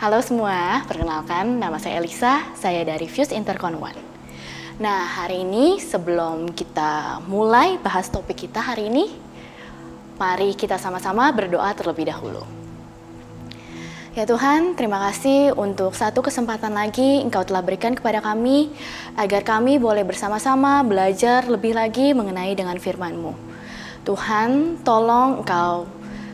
Halo semua, perkenalkan nama saya Elisa, saya dari Fuse Intercon One. Nah, hari ini sebelum kita mulai bahas topik kita hari ini, mari kita sama-sama berdoa terlebih dahulu. Ya Tuhan, terima kasih untuk satu kesempatan lagi Engkau telah berikan kepada kami, agar kami boleh bersama-sama belajar lebih lagi mengenai dengan firman-Mu. Tuhan, tolong Engkau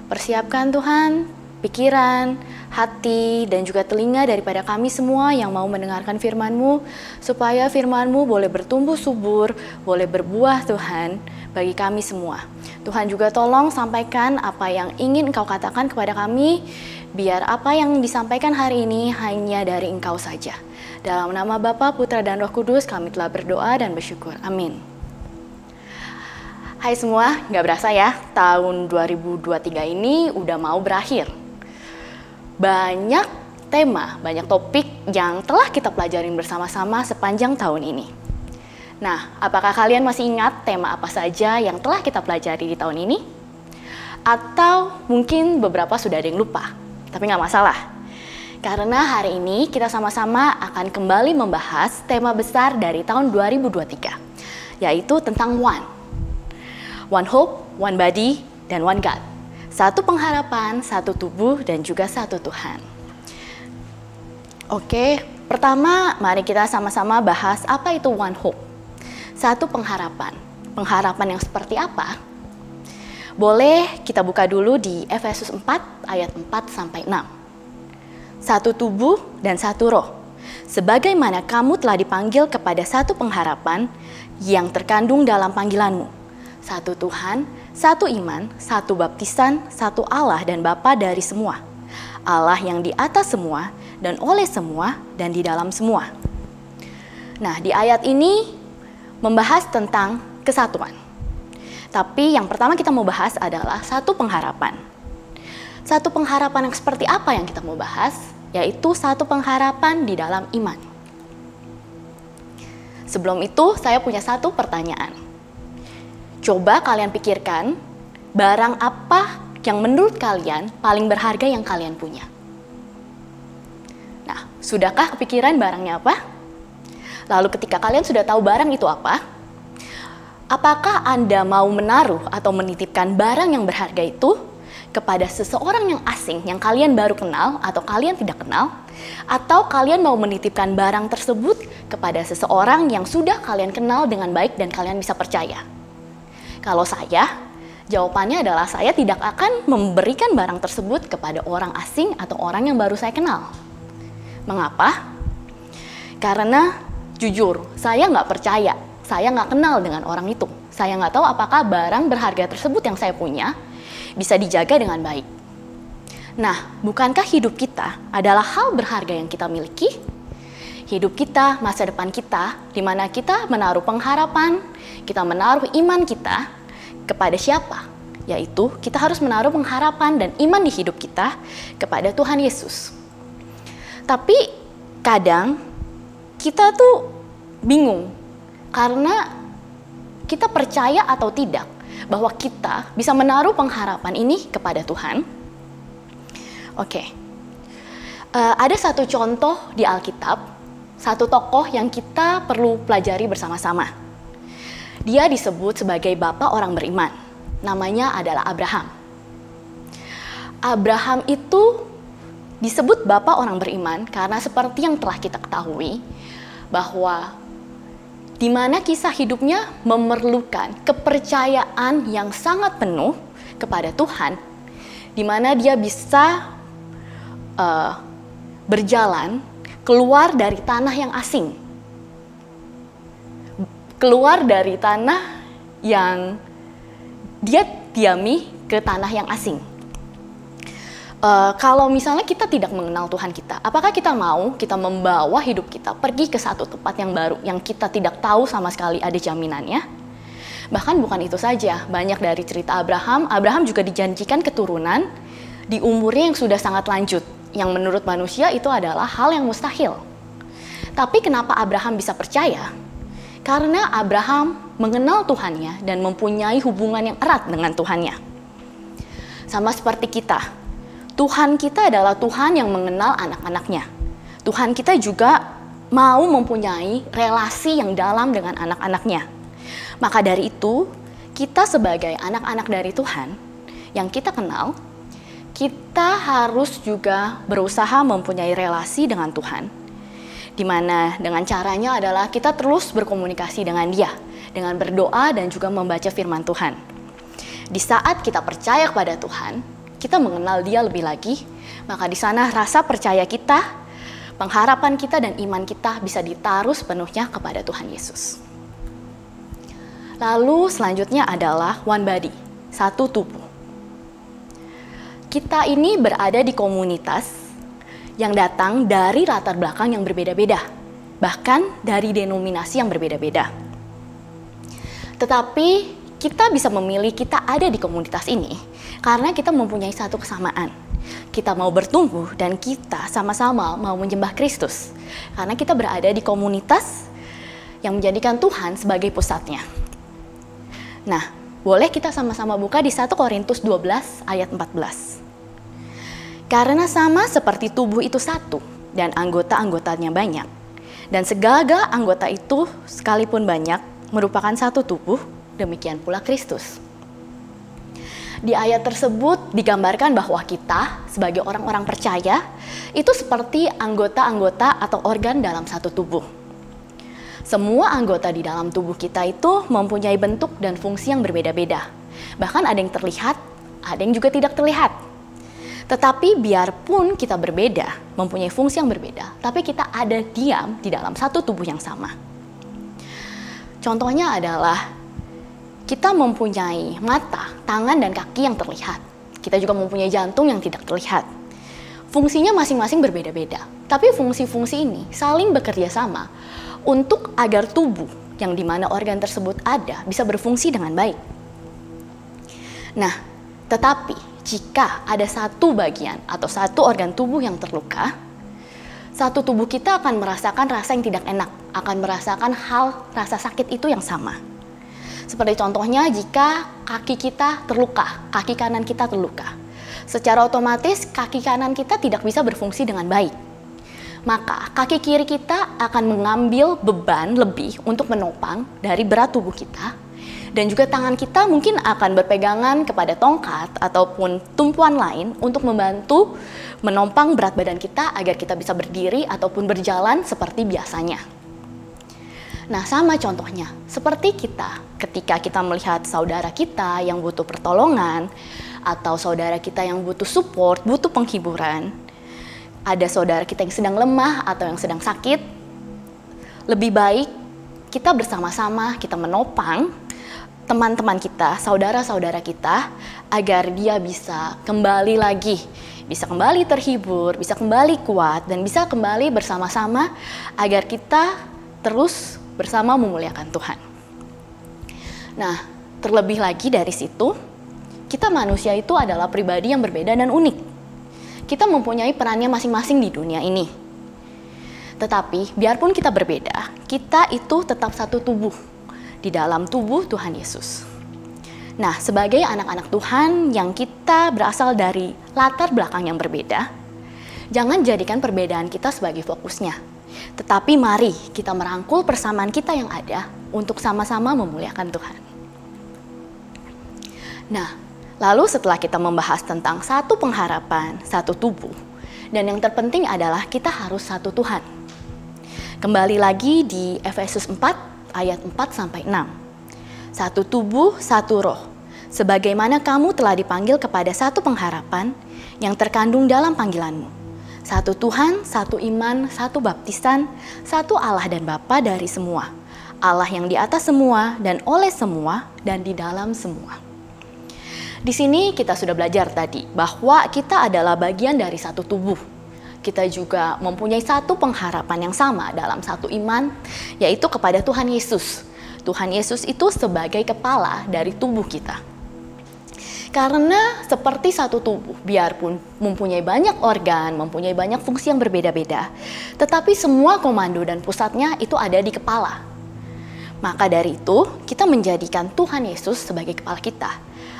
persiapkan Tuhan, pikiran, hati, dan juga telinga daripada kami semua yang mau mendengarkan firman-Mu, supaya firman-Mu boleh bertumbuh subur, boleh berbuah Tuhan, bagi kami semua. Tuhan juga tolong sampaikan apa yang ingin Engkau katakan kepada kami, biar apa yang disampaikan hari ini hanya dari Engkau saja. Dalam nama Bapa, Putra, dan Roh Kudus kami telah berdoa dan bersyukur. Amin. Hai semua, gak berasa ya, tahun 2023 ini udah mau berakhir. Banyak tema, banyak topik yang telah kita pelajarin bersama-sama sepanjang tahun ini. Nah, apakah kalian masih ingat tema apa saja yang telah kita pelajari di tahun ini? Atau mungkin beberapa sudah ada yang lupa, tapi nggak masalah. Karena hari ini kita sama-sama akan kembali membahas tema besar dari tahun 2023, yaitu tentang One. One Hope, One Body, dan One God. Satu pengharapan, satu tubuh, dan juga satu Tuhan. Oke, pertama mari kita sama-sama bahas apa itu One Hope. Satu pengharapan. Pengharapan yang seperti apa? Boleh kita buka dulu di Efesus 4 ayat 4-6. Satu tubuh dan satu roh. Sebagaimana kamu telah dipanggil kepada satu pengharapan yang terkandung dalam panggilanmu. Satu Tuhan, satu iman, satu baptisan, satu Allah dan Bapa dari semua. Allah yang di atas semua dan oleh semua dan di dalam semua. Nah, di ayat ini membahas tentang kesatuan. Tapi yang pertama kita mau bahas adalah satu pengharapan. Satu pengharapan yang seperti apa yang kita mau bahas? Yaitu satu pengharapan di dalam iman. Sebelum itu, saya punya satu pertanyaan. Coba kalian pikirkan, barang apa yang menurut kalian paling berharga yang kalian punya? Nah, sudahkah kepikiran barangnya apa? Lalu ketika kalian sudah tahu barang itu apa, apakah Anda mau menaruh atau menitipkan barang yang berharga itu kepada seseorang yang asing yang kalian baru kenal atau kalian tidak kenal? Atau kalian mau menitipkan barang tersebut kepada seseorang yang sudah kalian kenal dengan baik dan kalian bisa percaya? Kalau saya, jawabannya adalah saya tidak akan memberikan barang tersebut kepada orang asing atau orang yang baru saya kenal. Mengapa? Karena jujur, saya nggak percaya, saya nggak kenal dengan orang itu. Saya nggak tahu apakah barang berharga tersebut yang saya punya bisa dijaga dengan baik. Nah, bukankah hidup kita adalah hal berharga yang kita miliki? Hidup kita, masa depan kita, di mana kita menaruh pengharapan, kita menaruh iman kita kepada siapa? Yaitu kita harus menaruh pengharapan dan iman di hidup kita kepada Tuhan Yesus. Tapi kadang kita tuh bingung karena kita percaya atau tidak bahwa kita bisa menaruh pengharapan ini kepada Tuhan. Oke. Ada satu contoh di Alkitab, satu tokoh yang kita perlu pelajari bersama-sama. Dia disebut sebagai bapak orang beriman. Namanya adalah Abraham. Abraham itu disebut bapak orang beriman karena seperti yang telah kita ketahui, bahwa di mana kisah hidupnya memerlukan kepercayaan yang sangat penuh kepada Tuhan, di mana dia bisa berjalan keluar dari tanah yang asing, keluar dari tanah yang dia diami ke tanah yang asing. Kalau misalnya kita tidak mengenal Tuhan kita, apakah kita mau kita membawa hidup kita pergi ke satu tempat yang baru, yang kita tidak tahu sama sekali ada jaminannya? Bahkan bukan itu saja, banyak dari cerita Abraham juga dijanjikan keturunan di umurnya yang sudah sangat lanjut, yang menurut manusia itu adalah hal yang mustahil. Tapi kenapa Abraham bisa percaya? Karena Abraham mengenal Tuhannya dan mempunyai hubungan yang erat dengan Tuhannya. Sama seperti kita, Tuhan kita adalah Tuhan yang mengenal anak-anaknya. Tuhan kita juga mau mempunyai relasi yang dalam dengan anak-anaknya. Maka dari itu, kita sebagai anak-anak dari Tuhan yang kita kenal, kita harus juga berusaha mempunyai relasi dengan Tuhan. Di mana dengan caranya adalah kita terus berkomunikasi dengan Dia, dengan berdoa dan juga membaca firman Tuhan. Di saat kita percaya kepada Tuhan, kita mengenal Dia lebih lagi, maka di sana rasa percaya kita, pengharapan kita dan iman kita bisa ditaruh sepenuhnya kepada Tuhan Yesus. Lalu selanjutnya adalah one body, satu tubuh. Kita ini berada di komunitas yang datang dari latar belakang yang berbeda-beda, bahkan dari denominasi yang berbeda-beda. Tetapi kita bisa memilih kita ada di komunitas ini karena kita mempunyai satu kesamaan. Kita mau bertumbuh dan kita sama-sama mau menyembah Kristus. Karena kita berada di komunitas yang menjadikan Tuhan sebagai pusatnya. Nah, boleh kita sama-sama buka di 1 Korintus 12 ayat 14. Karena sama seperti tubuh itu satu dan anggota-anggotanya banyak. Dan segala anggota itu sekalipun banyak merupakan satu tubuh, demikian pula Kristus. Di ayat tersebut digambarkan bahwa kita sebagai orang-orang percaya itu seperti anggota-anggota atau organ dalam satu tubuh. Semua anggota di dalam tubuh kita itu mempunyai bentuk dan fungsi yang berbeda-beda. Bahkan ada yang terlihat, ada yang juga tidak terlihat. Tetapi biarpun kita berbeda, mempunyai fungsi yang berbeda, tapi kita ada diam di dalam satu tubuh yang sama. Contohnya adalah kita mempunyai mata, tangan, dan kaki yang terlihat. Kita juga mempunyai jantung yang tidak terlihat. Fungsinya masing-masing berbeda-beda, tapi fungsi-fungsi ini saling bekerja sama untuk agar tubuh yang dimana organ tersebut ada bisa berfungsi dengan baik. Nah, tetapi jika ada satu bagian atau satu organ tubuh yang terluka, satu tubuh kita akan merasakan rasa yang tidak enak, akan merasakan rasa sakit itu yang sama. Seperti contohnya jika kaki kita terluka, kaki kanan kita terluka. Secara otomatis kaki kanan kita tidak bisa berfungsi dengan baik. Maka kaki kiri kita akan mengambil beban lebih untuk menopang dari berat tubuh kita. Dan juga tangan kita mungkin akan berpegangan kepada tongkat ataupun tumpuan lain untuk membantu menopang berat badan kita agar kita bisa berdiri ataupun berjalan seperti biasanya. Nah, sama contohnya, seperti kita ketika kita melihat saudara kita yang butuh pertolongan atau saudara kita yang butuh support, butuh penghiburan. Ada saudara kita yang sedang lemah atau yang sedang sakit, lebih baik kita bersama-sama kita menopang teman-teman kita, saudara-saudara kita, agar dia bisa kembali lagi, bisa kembali terhibur, bisa kembali kuat, dan bisa kembali bersama-sama agar kita terus bersama memuliakan Tuhan. Nah, terlebih lagi dari situ, kita manusia itu adalah pribadi yang berbeda dan unik. Kita mempunyai perannya masing-masing di dunia ini. Tetapi, biarpun kita berbeda, kita itu tetap satu tubuh di dalam tubuh Tuhan Yesus. Nah, sebagai anak-anak Tuhan yang kita berasal dari latar belakang yang berbeda, jangan jadikan perbedaan kita sebagai fokusnya. Tetapi mari kita merangkul persamaan kita yang ada untuk sama-sama memuliakan Tuhan. Nah, lalu setelah kita membahas tentang satu pengharapan, satu tubuh, dan yang terpenting adalah kita harus satu Tuhan. Kembali lagi di Efesus 4 ayat 4-6. Satu tubuh, satu roh. Sebagaimana kamu telah dipanggil kepada satu pengharapan yang terkandung dalam panggilanmu. Satu Tuhan, satu iman, satu baptisan, satu Allah dan Bapa dari semua. Allah yang di atas semua dan oleh semua dan di dalam semua. Di sini kita sudah belajar tadi bahwa kita adalah bagian dari satu tubuh. Kita juga mempunyai satu pengharapan yang sama dalam satu iman, yaitu kepada Tuhan Yesus. Tuhan Yesus itu sebagai kepala dari tubuh kita. Karena seperti satu tubuh, biarpun mempunyai banyak organ, mempunyai banyak fungsi yang berbeda-beda, tetapi semua komando dan pusatnya itu ada di kepala. Maka dari itu, kita menjadikan Tuhan Yesus sebagai kepala kita,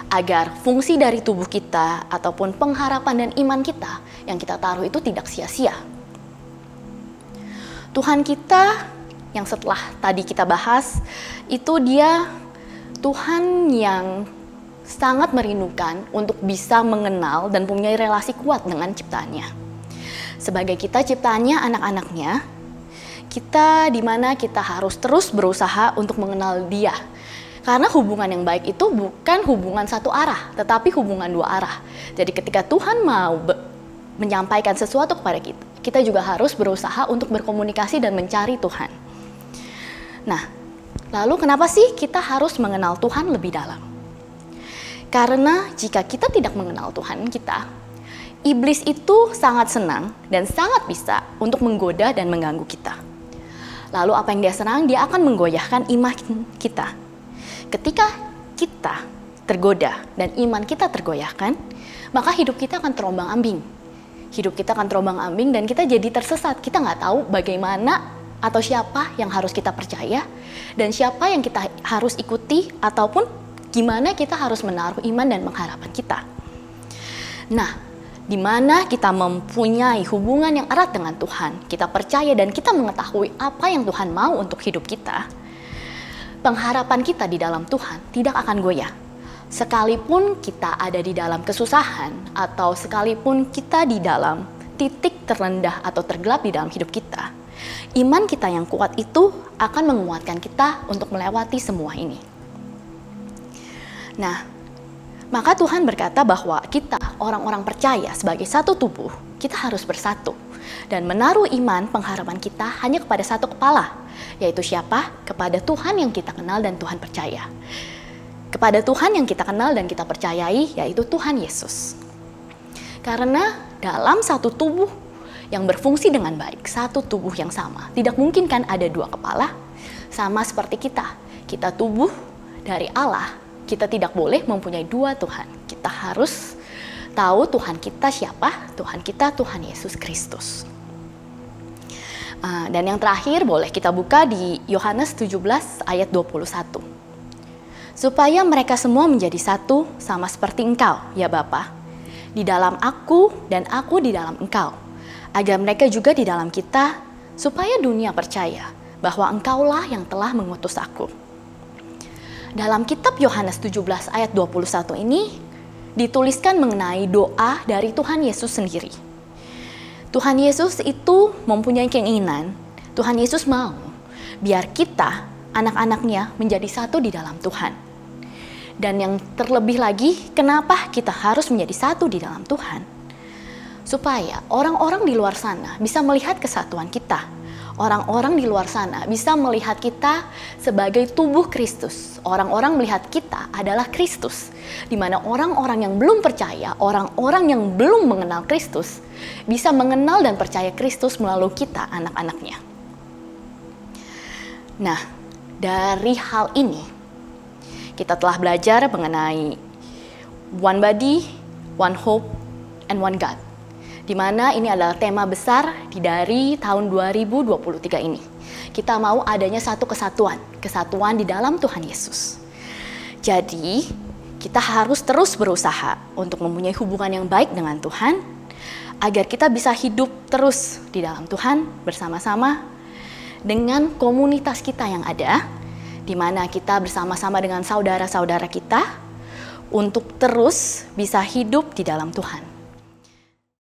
agar fungsi dari tubuh kita ataupun pengharapan dan iman kita yang kita taruh itu tidak sia-sia. Tuhan kita yang setelah tadi kita bahas, itu dia Tuhan yang sangat merindukan untuk bisa mengenal dan punya relasi kuat dengan ciptaannya. Sebagai kita ciptaannya, anak-anaknya, kita dimana kita harus terus berusaha untuk mengenal dia. Karena hubungan yang baik itu bukan hubungan satu arah, tetapi hubungan dua arah. Jadi ketika Tuhan mau menyampaikan sesuatu kepada kita, kita juga harus berusaha untuk berkomunikasi dan mencari Tuhan. Nah, lalu kenapa sih kita harus mengenal Tuhan lebih dalam? Karena jika kita tidak mengenal Tuhan kita, iblis itu sangat senang dan sangat bisa untuk menggoda dan mengganggu kita. Lalu apa yang dia serang? Dia akan menggoyahkan iman kita. Ketika kita tergoda dan iman kita tergoyahkan, maka hidup kita akan terombang-ambing. Hidup kita akan terombang-ambing dan kita jadi tersesat. Kita nggak tahu bagaimana atau siapa yang harus kita percaya dan siapa yang kita harus ikuti ataupun gimana kita harus menaruh iman dan pengharapan kita. Nah, di mana kita mempunyai hubungan yang erat dengan Tuhan, kita percaya dan kita mengetahui apa yang Tuhan mau untuk hidup kita, pengharapan kita di dalam Tuhan tidak akan goyah. Sekalipun kita ada di dalam kesusahan atau sekalipun kita di dalam titik terendah atau tergelap di dalam hidup kita, iman kita yang kuat itu akan menguatkan kita untuk melewati semua ini. Nah, maka Tuhan berkata bahwa kita orang-orang percaya sebagai satu tubuh, kita harus bersatu dan menaruh iman pengharapan kita hanya kepada satu kepala, yaitu siapa? Kepada Tuhan yang kita kenal dan Tuhan percaya. Kepada Tuhan yang kita kenal dan kita percayai, yaitu Tuhan Yesus. Karena dalam satu tubuh yang berfungsi dengan baik, satu tubuh yang sama, tidak mungkin kan ada dua kepala, sama seperti kita. Kita tubuh dari Allah, kita tidak boleh mempunyai dua Tuhan. Kita harus tahu Tuhan kita siapa? Tuhan kita Tuhan Yesus Kristus. Dan yang terakhir boleh kita buka di Yohanes 17 ayat 21. Supaya mereka semua menjadi satu sama seperti Engkau, ya Bapa, di dalam aku dan aku di dalam Engkau, agar mereka juga di dalam kita, supaya dunia percaya bahwa Engkaulah yang telah mengutus aku. Dalam kitab Yohanes 17 ayat 21 ini dituliskan mengenai doa dari Tuhan Yesus sendiri. Tuhan Yesus itu mempunyai keinginan, Tuhan Yesus mau biar kita, anak-anaknya, menjadi satu di dalam Tuhan. Dan yang terlebih lagi, kenapa kita harus menjadi satu di dalam Tuhan? Supaya orang-orang di luar sana bisa melihat kesatuan kita. Orang-orang di luar sana bisa melihat kita sebagai tubuh Kristus. Orang-orang melihat kita adalah Kristus. Di mana orang-orang yang belum percaya, orang-orang yang belum mengenal Kristus, bisa mengenal dan percaya Kristus melalui kita, anak-anaknya. Nah, dari hal ini, kita telah belajar mengenai one body, one hope, and one God. Di mana ini adalah tema besar dari tahun 2023 ini. Kita mau adanya satu kesatuan di dalam Tuhan Yesus. Jadi, kita harus terus berusaha untuk mempunyai hubungan yang baik dengan Tuhan, agar kita bisa hidup terus di dalam Tuhan bersama-sama dengan komunitas kita yang ada, di mana kita bersama-sama dengan saudara-saudara kita untuk terus bisa hidup di dalam Tuhan.